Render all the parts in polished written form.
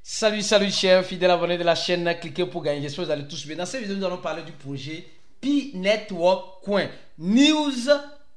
Salut, salut chers fidèles abonnés de la chaîne, cliquez pour gagner, j'espère que vous allez tous bien. Dans cette vidéo, nous allons parler du projet Pi Network Coin. News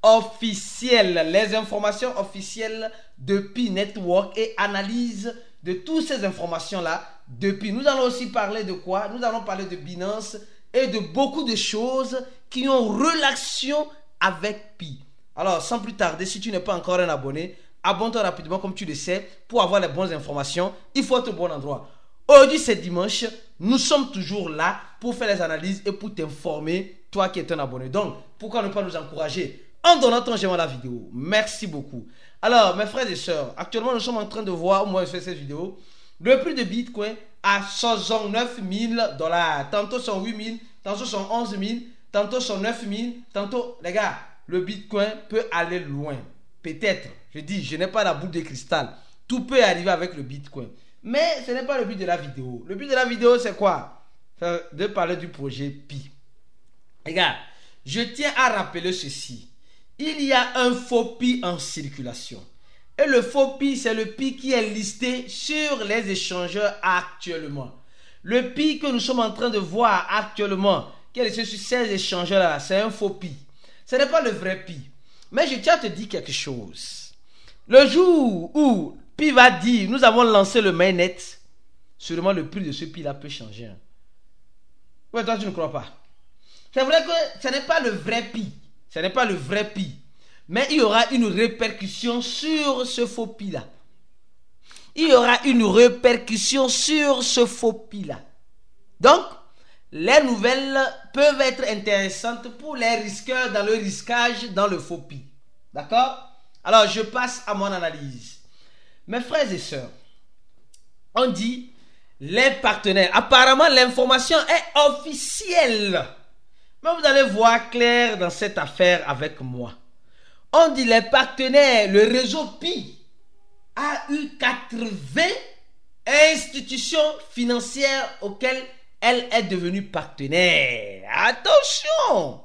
officielle, les informations officielles de Pi Network et analyse de toutes ces informations-là depuis. Nous allons aussi parler de quoi? Nous allons parler de Binance et de beaucoup de choses qui ont relation avec Pi. Alors, sans plus tarder, si tu n'es pas encore un abonné, abonne-toi rapidement comme tu le sais pour avoir les bonnes informations. Il faut être au bon endroit. Aujourd'hui c'est dimanche. Nous sommes toujours là pour faire les analyses et pour t'informer, toi qui es un abonné. Donc pourquoi ne pas nous encourager en donnant ton j'aime à la vidéo. Merci beaucoup. Alors mes frères et sœurs, actuellement nous sommes en train de voir, moi je fais cette vidéo, le prix de Bitcoin à 69 000 $. Tantôt sont 8 000, tantôt sont 11 000, tantôt sont 9 000, tantôt les gars, le Bitcoin peut aller loin. Peut-être, je dis, je n'ai pas la boule de cristal. Tout peut arriver avec le Bitcoin. Mais ce n'est pas le but de la vidéo. Le but de la vidéo, c'est quoi? De parler du projet Pi. Regarde, je tiens à rappeler ceci. Il y a un faux Pi en circulation. Et le faux Pi, c'est le Pi qui est listé sur les échangeurs actuellement. Le Pi que nous sommes en train de voir actuellement, qui est listé sur ces échangeurs-là, c'est un faux Pi. Ce n'est pas le vrai Pi. Mais je tiens à te dire quelque chose. Le jour où Pi va dire, nous avons lancé le mainnet, sûrement le prix de ce Pi là peut changer. Ouais, toi tu ne crois pas. C'est vrai que ce n'est pas le vrai Pi. Ce n'est pas le vrai Pi. Mais il y aura une répercussion sur ce faux Pi là. Il y aura une répercussion sur ce faux Pi là. Donc, les nouvelles peuvent être intéressantes pour les risqueurs dans le risquage dans le faux Pi. D'accord? Alors, je passe à mon analyse. Mes frères et sœurs, on dit les partenaires. Apparemment, l'information est officielle. Mais vous allez voir clair dans cette affaire avec moi. On dit les partenaires, le réseau Pi a eu 80 institutions financières auxquelles elle est devenue partenaire. Attention!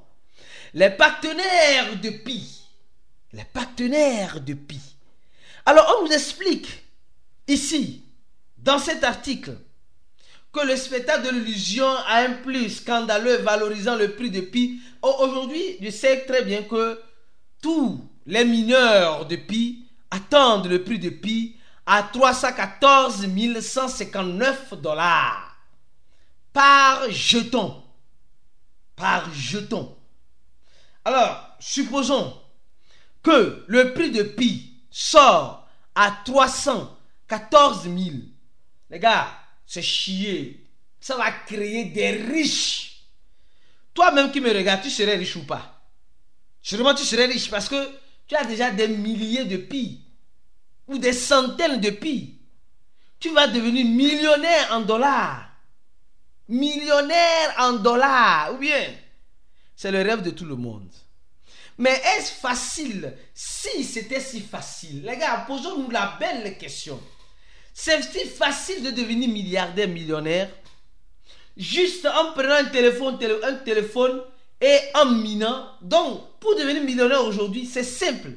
Les partenaires de Pi. Les partenaires de Pi. Alors, on vous explique ici, dans cet article, que le spectacle de l'illusion a un plus scandaleux valorisant le prix de Pi. Aujourd'hui, je sais très bien que tous les mineurs de Pi attendent le prix de Pi à 314 159 $ par jeton. Par jeton. Alors, supposons que le prix de Pi sort à 314 000. Les gars, c'est chier. Ça va créer des riches. Toi-même qui me regardes, tu serais riche ou pas? Sûrement tu serais riche parce que tu as déjà des milliers de Pi ou des centaines de Pi. Tu vas devenir millionnaire en dollars. Millionnaire en dollars, ou bien c'est le rêve de tout le monde. Mais est-ce facile? Si c'était si facile, les gars, posons-nous la belle question. C'est si facile de devenir milliardaire, millionnaire, juste en prenant un téléphone et en minant. Donc, pour devenir millionnaire aujourd'hui, c'est simple.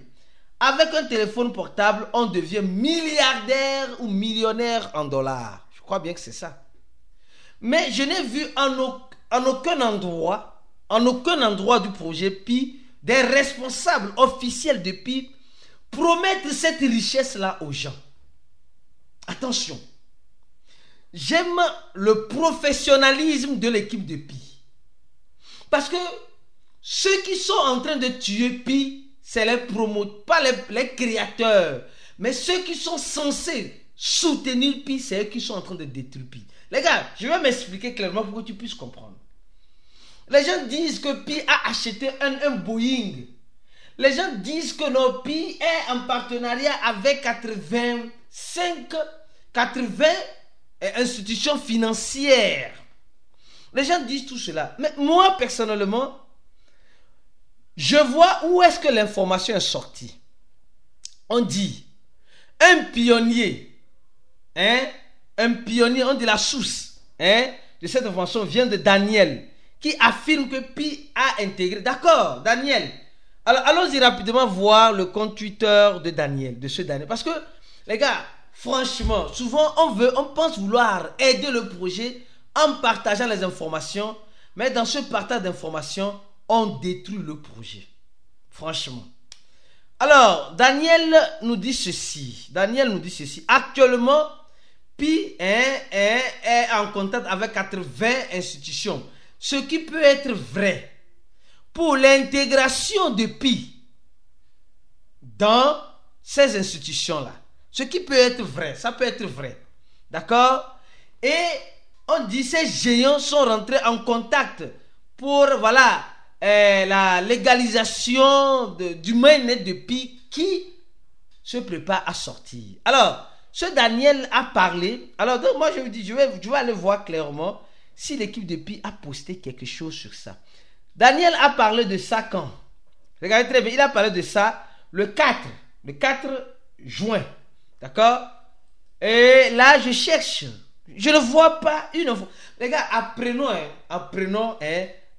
Avec un téléphone portable, on devient milliardaire ou millionnaire en dollars. Je crois bien que c'est ça. Mais je n'ai vu en aucun endroit du projet Pi des responsables officiels de Pi promettre cette richesse-là aux gens. Attention, j'aime le professionnalisme de l'équipe de Pi. Parce que ceux qui sont en train de tuer Pi, c'est les promoteurs, pas les créateurs, mais ceux qui sont censés soutenir Pi, c'est eux qui sont en train de détruire Pi. Les gars, je vais m'expliquer clairement pour que tu puisses comprendre. Les gens disent que Pi a acheté un Boeing. Les gens disent que nos Pi est en partenariat avec 80 institutions financières. Les gens disent tout cela. Mais moi, personnellement, je vois où est-ce que l'information est sortie. On dit, un pionnier, on dit la source de cette information vient de Daniel, qui affirme que Pi a intégré. D'accord, Daniel. Alors, allons-y rapidement voir le compte Twitter de Daniel, Parce que, les gars, franchement, souvent on pense vouloir aider le projet en partageant les informations, mais dans ce partage d'informations, on détruit le projet. Franchement. Alors, Daniel nous dit ceci. Actuellement, Pi est en contact avec 80 institutions. Ce qui peut être vrai pour l'intégration de Pi dans ces institutions-là. Ce qui peut être vrai, ça peut être vrai. D'accord? Et on dit ces géants sont rentrés en contact pour, voilà, la légalisation du mainnet de Pi qui se prépare à sortir. Alors, ce Daniel a parlé. Alors, donc moi je vous dis, je vais aller voir clairement si l'équipe de Pi a posté quelque chose sur ça. Daniel a parlé de ça quand? Regardez très bien, il a parlé de ça le 4 juin. D'accord? Et là, je cherche. Je ne vois pas une info. Les gars, apprenons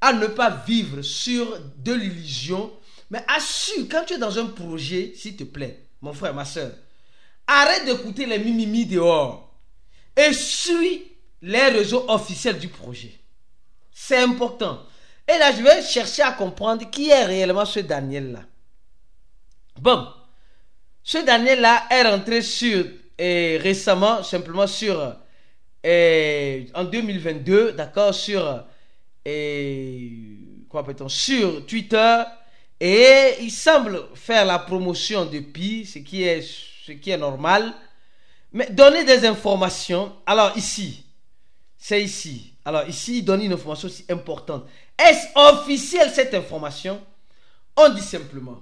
à ne pas vivre sur de l'illusion. Mais assure, quand tu es dans un projet, s'il te plaît, mon frère, ma soeur, arrête d'écouter les mimimi dehors et suis les réseaux officiels du projet. C'est important. Et là, je vais chercher à comprendre qui est réellement ce Daniel-là. Bon, ce Daniel-là est rentré sur, récemment, simplement sur, en 2022, d'accord, sur, quoi appelle-t-on, sur Twitter, et il semble faire la promotion de Pi, ce qui est normal, mais donner des informations. Alors ici, c'est ici. Alors ici, il donne une information aussi importante. Est-ce officiel cette information? On dit simplement,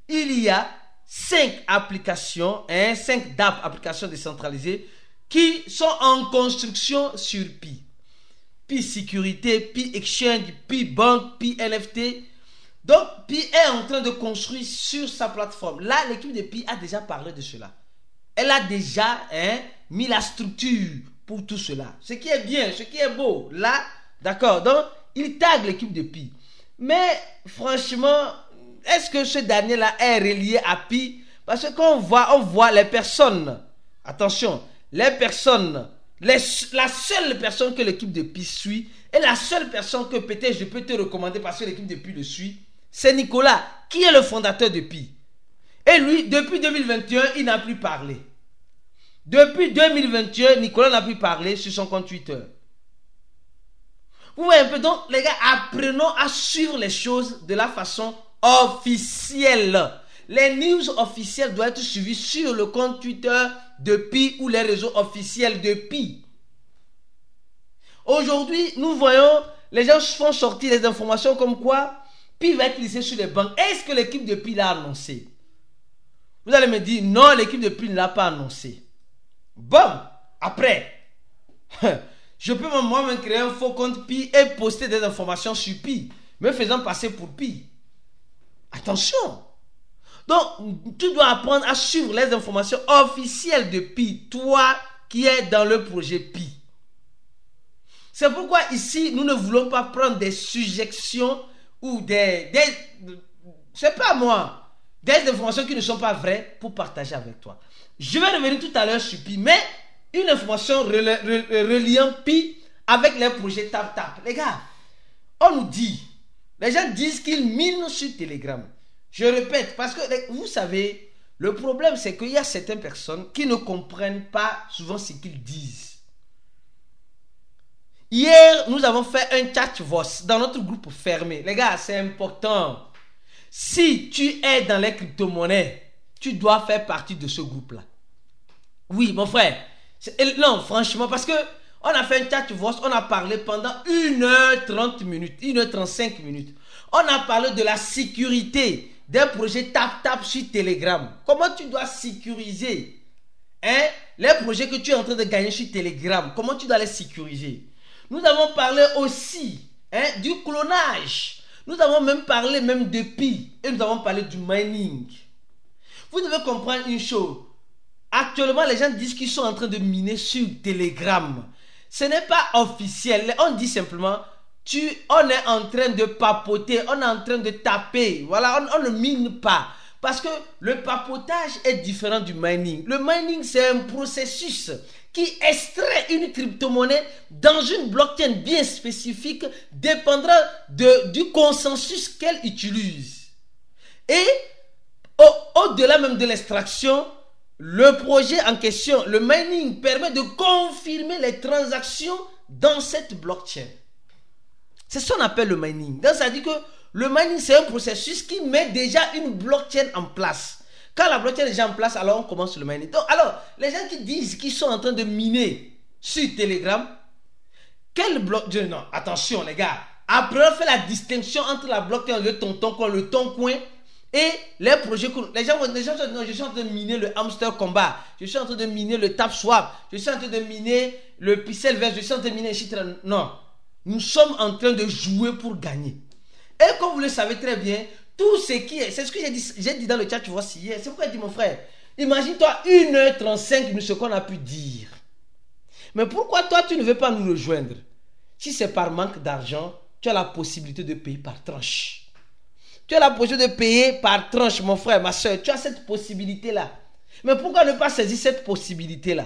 il y a 5 applications, 5 DApp, applications décentralisées, qui sont en construction sur Pi. Pi Sécurité, Pi Exchange, Pi Bank, Pi NFT. Donc, Pi est en train de construire sur sa plateforme. Là, l'équipe de Pi a déjà parlé de cela. Elle a déjà mis la structure pour tout cela. Ce qui est bien, ce qui est beau. Là, d'accord. Donc, il tag l'équipe de Pi. Mais, franchement, est-ce que ce Daniel-là est relié à Pi? Parce que quand on voit les personnes, attention, les personnes, la seule personne que l'équipe de Pi suit, et la seule personne que peut-être je peux te recommander parce que l'équipe de Pi le suit, c'est Nicolas, qui est le fondateur de Pi. Et lui, depuis 2021, il n'a plus parlé. Depuis 2021, Nicolas n'a plus parlé sur son compte Twitter. Vous voyez un peu, donc les gars, apprenons à suivre les choses de la façon officielle. Les news officielles doivent être suivies sur le compte Twitter de Pi ou les réseaux officiels de Pi. Aujourd'hui, nous voyons, les gens font sortir les informations comme quoi Pi va être lissé sur les banques. Est-ce que l'équipe de Pi l'a annoncé? Vous allez me dire, non, l'équipe de Pi ne l'a pas annoncé. Bon, après, je peux moi-même créer un faux compte Pi et poster des informations sur Pi, me faisant passer pour Pi. Attention. Donc, tu dois apprendre à suivre les informations officielles de Pi, toi qui es dans le projet Pi. C'est pourquoi ici, nous ne voulons pas prendre des suggestions ou c'est pas moi, des informations qui ne sont pas vraies pour partager avec toi. Je vais revenir tout à l'heure sur Pi, mais une information reliant Pi avec les projets TapTap. Les gars, on nous dit, les gens disent qu'ils minent sur Telegram. Je répète, parce que vous savez, le problème c'est qu'il y a certaines personnes qui ne comprennent pas souvent ce qu'ils disent. Hier, nous avons fait un chat voice dans notre groupe fermé. Les gars, c'est important. Si tu es dans les crypto-monnaies, tu dois faire partie de ce groupe-là. Oui, mon frère. Non, franchement, parce que on a fait un chat voice, on a parlé pendant 1h30 minutes, 1h35 minutes. On a parlé de la sécurité d'un projet TapTap sur Telegram. Comment tu dois sécuriser les projets que tu es en train de gagner sur Telegram. Comment tu dois les sécuriser. Nous avons parlé aussi du clonage. Nous avons même parlé de Pi. Et nous avons parlé du mining. Vous devez comprendre une chose. Actuellement, les gens disent qu'ils sont en train de miner sur Telegram. Ce n'est pas officiel. On dit simplement, on est en train de papoter, on est en train de taper. Voilà, on ne mine pas. Parce que le papotage est différent du mining. Le mining, c'est un processus qui extrait une crypto-monnaie dans une blockchain bien spécifique, dépendra du consensus qu'elle utilise. Et au-delà même de l'extraction, le projet en question, le mining, permet de confirmer les transactions dans cette blockchain. C'est ce qu'on appelle le mining. Donc, ça dit que le mining, c'est un processus qui met déjà une blockchain en place. Quand la blockchain est déjà en place, alors on commence le mining. Donc, alors, les gens qui disent qu'ils sont en train de miner sur Telegram, quel blockchain? Non, attention les gars. Après, on fait la distinction entre la blockchain, le Toncoin et les projets. Les gens disent, non, je suis en train de miner le Hamster Combat, je suis en train de miner le TapSwap, je suis en train de miner le Pixelverse, je suis en train de miner etc. Non, nous sommes en train de jouer pour gagner. Et comme vous le savez très bien, tout ce qui est, c'est ce que j'ai dit dans le chat, tu vois, hier. C'est pourquoi je dis, mon frère, imagine-toi 1h35 ce qu'on a pu dire. Mais pourquoi toi, tu ne veux pas nous rejoindre? Si c'est par manque d'argent, tu as la possibilité de payer par tranche. Tu as la possibilité de payer par tranche, mon frère, ma soeur. Tu as cette possibilité-là. Mais pourquoi ne pas saisir cette possibilité-là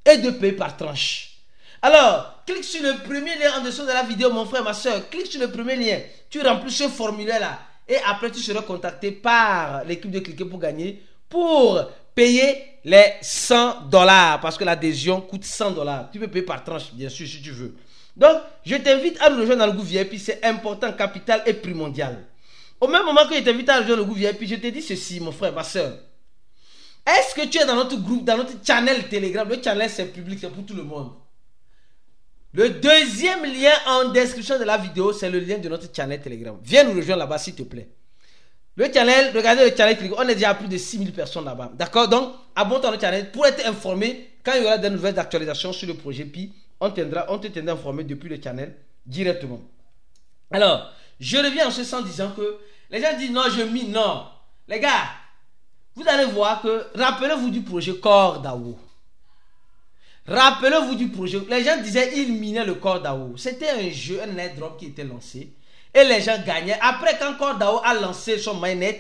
et de payer par tranche? Alors, clique sur le premier lien en dessous de la vidéo, mon frère, ma soeur. Clique sur le premier lien. Tu remplis ce formulaire-là. Et après, tu seras contacté par l'équipe de Cliquer pour gagner pour payer les $100. Parce que l'adhésion coûte $100. Tu peux payer par tranche, bien sûr, si tu veux. Donc, je t'invite à nous rejoindre dans le groupe VIP. C'est important, capital et primordial. Au même moment que je t'invite à rejoindre le groupe VIP, je te dis ceci, mon frère, ma soeur. Est-ce que tu es dans notre groupe, dans notre channel Telegram? Le channel, c'est public, c'est pour tout le monde. Le deuxième lien en description de la vidéo, c'est le lien de notre channel Telegram. Viens nous rejoindre là-bas, s'il te plaît. Le channel, regardez le channel Telegram, on est déjà à plus de 6000 personnes là-bas. D'accord? Donc, abonne-toi à notre channel pour être informé quand il y aura des nouvelles actualisations sur le projet Pi. On te tiendra informé depuis le channel directement. Alors, je reviens en ce sens disant que les gens disent non, je mine. Non. Les gars, vous allez voir que, rappelez-vous du projet CoreDAO. Rappelez-vous du projet. Les gens disaient ils minaient le CoreDAO. C'était un jeu, un airdrop qui était lancé. Et les gens gagnaient. Après, quand CoreDAO a lancé son mainnet,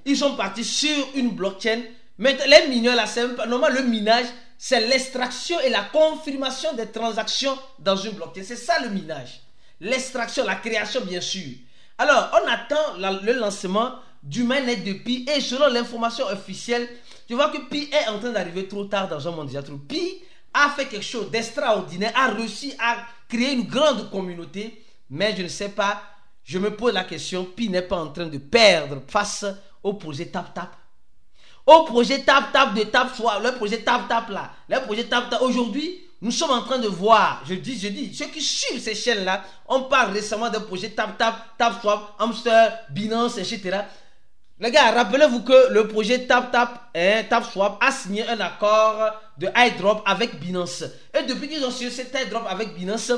ils sont partis sur une blockchain. Mais les mineurs, là, normalement, le minage, c'est l'extraction et la confirmation des transactions dans une blockchain. C'est ça le minage. L'extraction, la création, bien sûr. Alors, on attend le lancement du mainnet de Pi. Et selon l'information officielle, tu vois que Pi est en train d'arriver trop tard dans un monde déjà trop. Pi a fait quelque chose d'extraordinaire, a réussi à créer une grande communauté, mais je ne sais pas, je me pose la question, Pi n'est pas en train de perdre face au projet TapTap. Au projet TapTap de TapSwap, le projet TapTap là, le projet TapTap, aujourd'hui, nous sommes en train de voir, je dis, ceux qui suivent ces chaînes-là, on parle récemment d'un projet TapTap, TapSwap, Hamster, Binance, etc. Les gars, rappelez-vous que le projet TapSwap a signé un accord de airdrop avec Binance. Et depuis qu'ils ont signé cet airdrop avec Binance,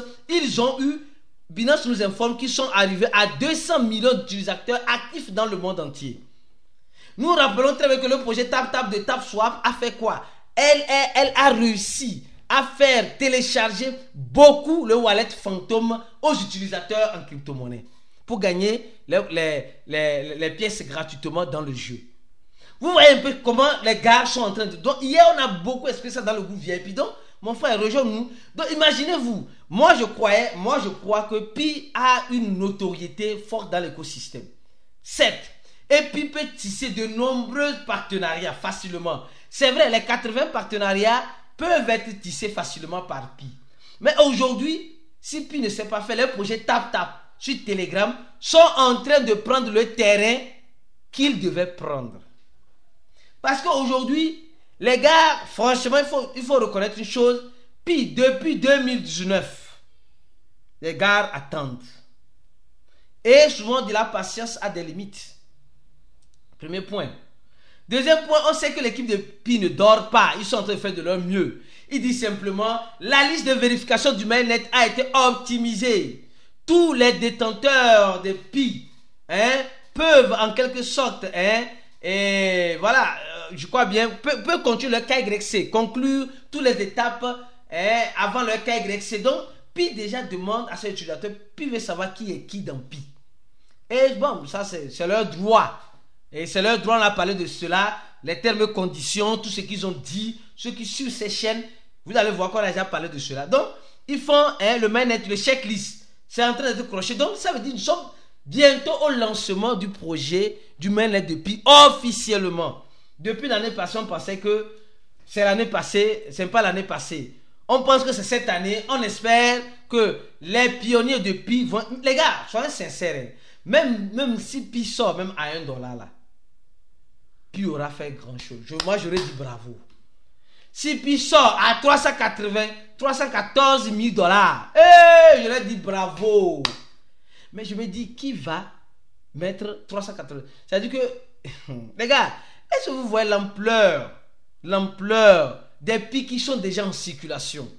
Binance nous informe qu'ils sont arrivés à 200 millions d'utilisateurs actifs dans le monde entier. Nous rappelons très bien que le projet TapTap de TapSwap a fait quoi? Elle a réussi à faire télécharger beaucoup le wallet fantôme aux utilisateurs en crypto-monnaie pour gagner les pièces gratuitement dans le jeu. Vous voyez un peu comment les gars sont en train de... Donc hier on a beaucoup expliqué ça dans le groupe VIP. Donc mon frère, rejoins-nous. Donc imaginez-vous, moi je crois que Pi a une notoriété forte dans l'écosystème. Certes, et Pi peut tisser de nombreux partenariats facilement. C'est vrai, les 80 partenariats peuvent être tissés facilement par Pi. Mais aujourd'hui, si Pi ne sait pas faire les projets TapTap sur Telegram, sont en train de prendre le terrain qu'ils devaient prendre. Parce qu'aujourd'hui, les gars, franchement, il faut reconnaître une chose. Pi, depuis 2019, les gars attendent. Et souvent, de la patience a des limites. Premier point. Deuxième point, on sait que l'équipe de Pi ne dort pas. Ils sont en train de faire de leur mieux. Ils disent simplement, la liste de vérification du mainnet a été optimisée. Tous les détenteurs de Pi peuvent en quelque sorte, et voilà, je crois bien, peuvent continuer leur KYC, conclure toutes les étapes avant leur KYC. Donc, Pi déjà demande à ses utilisateurs, Pi veut savoir qui est qui dans Pi. Et bon, ça c'est leur droit. Et c'est leur droit, on a parlé de cela, les termes, conditions, tout ce qu'ils ont dit, ceux qui suivent ces chaînes, vous allez voir qu'on a déjà parlé de cela. Donc, ils font le mainnet, le checklist. C'est en train d'être croché. Donc, ça veut dire que nous sommes bientôt au lancement du projet du mainnet de Pi officiellement. Depuis l'année passée, on pensait que c'est l'année passée, c'est pas l'année passée. On pense que c'est cette année. On espère que les pionniers de Pi vont... Les gars, soyez sincères. Même si Pi sort même à $1 là, Pi aura fait grand chose. Moi, j'aurais dit bravo. Si Pi sort à 314 000 $, j'aurais dit bravo. Mais je me dis, qui va mettre 380? C'est-à-dire que, les gars, est-ce que vous voyez l'ampleur des Pi qui sont déjà en circulation?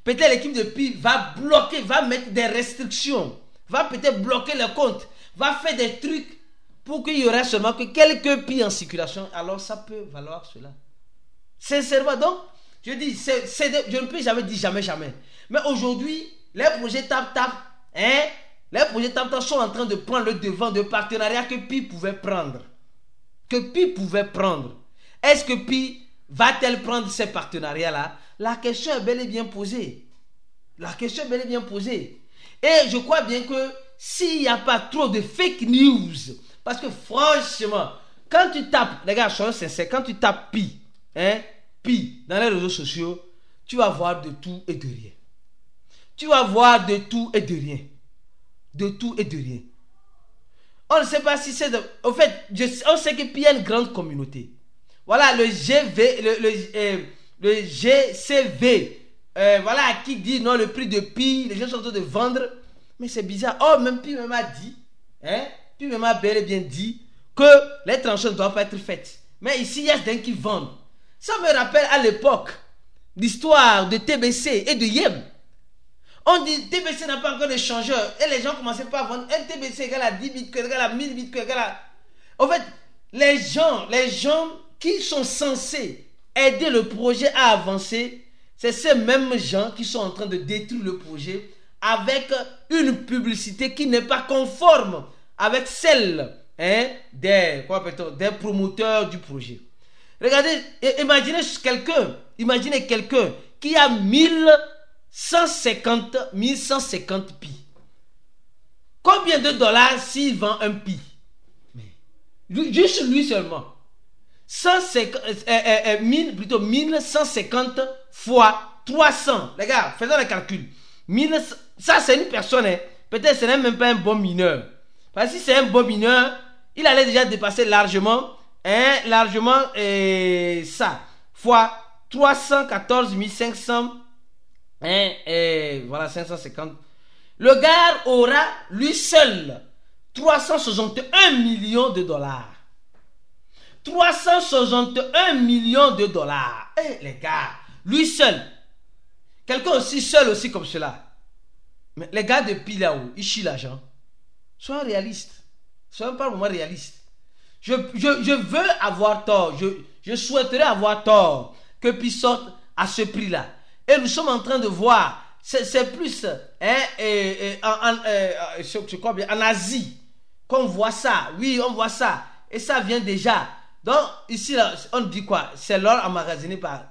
Peut-être l'équipe de Pi va bloquer, va mettre des restrictions, va peut-être bloquer le compte, va faire des trucs pour qu'il y aura seulement que quelques Pi en circulation. Alors ça peut valoir cela. Sincèrement, donc, je dis, je ne peux jamais dire jamais. Mais aujourd'hui, les projets tap-tap, les projets tap-tap sont en train de prendre le devant de partenariats que Pi pouvait prendre. Est-ce que Pi va-t-elle prendre ces partenariats-là? La question est bel et bien posée. Et je crois bien que s'il n'y a pas trop de fake news, parce que franchement, quand tu tapes, les gars, soyons sincères, quand tu tapes Pi, Pi dans les réseaux sociaux, tu vas voir de tout et de rien. On ne sait pas si c'est... Au fait, on sait que Pi a une grande communauté. Voilà, le GCV, voilà, qui dit non, le prix de Pi, les gens sont en train de vendre. Mais c'est bizarre. Oh, même Pi même a dit, Pi même a bel et bien dit que les transactions ne doivent pas être faites. Mais ici, il y a des gens qui vendent. Ça me rappelle à l'époque l'histoire de TBC et de Yem. On dit TBC n'a pas encore de changeur. Et les gens commençaient pas à vendre. Un TBC égale à 10 bitcoins, égale à 1000 bitcoins, égale à... En fait, les gens qui sont censés aider le projet à avancer, c'est ces mêmes gens qui sont en train de détruire le projet avec une publicité qui n'est pas conforme avec celle des promoteurs du projet. Regardez, imaginez quelqu'un qui a 1150 Pi. Combien de dollars s'il vend un Pi? Juste lui seulement. 1150 fois 300. Les gars, faisons le calcul. Ça, c'est une personne. Peut-être ce n'est même pas un bon mineur. Parce que si c'est un bon mineur, il allait déjà dépasser largement ça. Fois 314 500. Voilà, 550. Le gars aura, lui seul, 361 millions de dollars. 361 millions de dollars. Les gars, lui seul. Quelqu'un aussi seul aussi comme cela. Mais les gars de Pi là-haut, ils chient l'argent. Soyons réalistes. Soyons pas vraiment réalistes. Je veux avoir tort. Je souhaiterais avoir tort que Pi sorte à ce prix-là. Et nous sommes en train de voir. C'est plus je crois bien, en Asie qu'on voit ça. Oui, on voit ça. Et ça vient déjà. Donc, ici, là, on dit quoi? C'est l'or emmagasiné par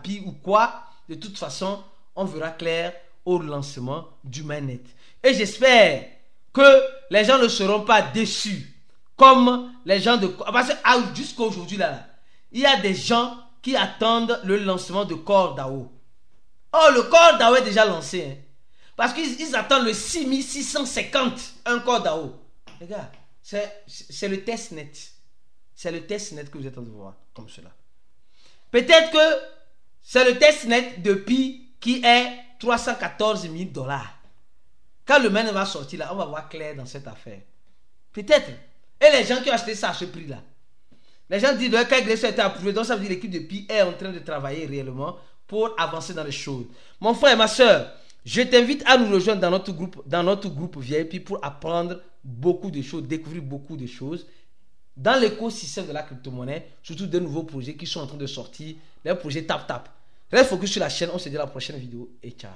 Pi ou quoi? De toute façon, on verra clair au lancement du mainnet. Et j'espère que les gens ne seront pas déçus. Comme les gens de... Parce que jusqu'à aujourd'hui, là, il y a des gens qui attendent le lancement de CoreDAO. Oh, le CoreDAO est déjà lancé. Parce qu'ils attendent le 6650, un CoreDAO. Les gars, c'est le testnet. C'est le testnet que vous êtes en train de voir, comme cela. Peut-être que c'est le testnet de Pi qui est 314 000 $. Quand le mainnet va sortir là, on va voir clair dans cette affaire. Peut-être. Et les gens qui ont acheté ça à ce prix-là, les gens disent que l'agression a été approuvée, donc ça veut dire que l'équipe de Pi est en train de travailler réellement pour avancer dans les choses. Mon frère et ma soeur, je t'invite à nous rejoindre dans notre groupe VIP pour apprendre beaucoup de choses, découvrir beaucoup de choses dans l'écosystème de la crypto-monnaie, surtout des nouveaux projets qui sont en train de sortir, les projets tap-tap. Reste focus sur la chaîne, on se dit à la prochaine vidéo et ciao.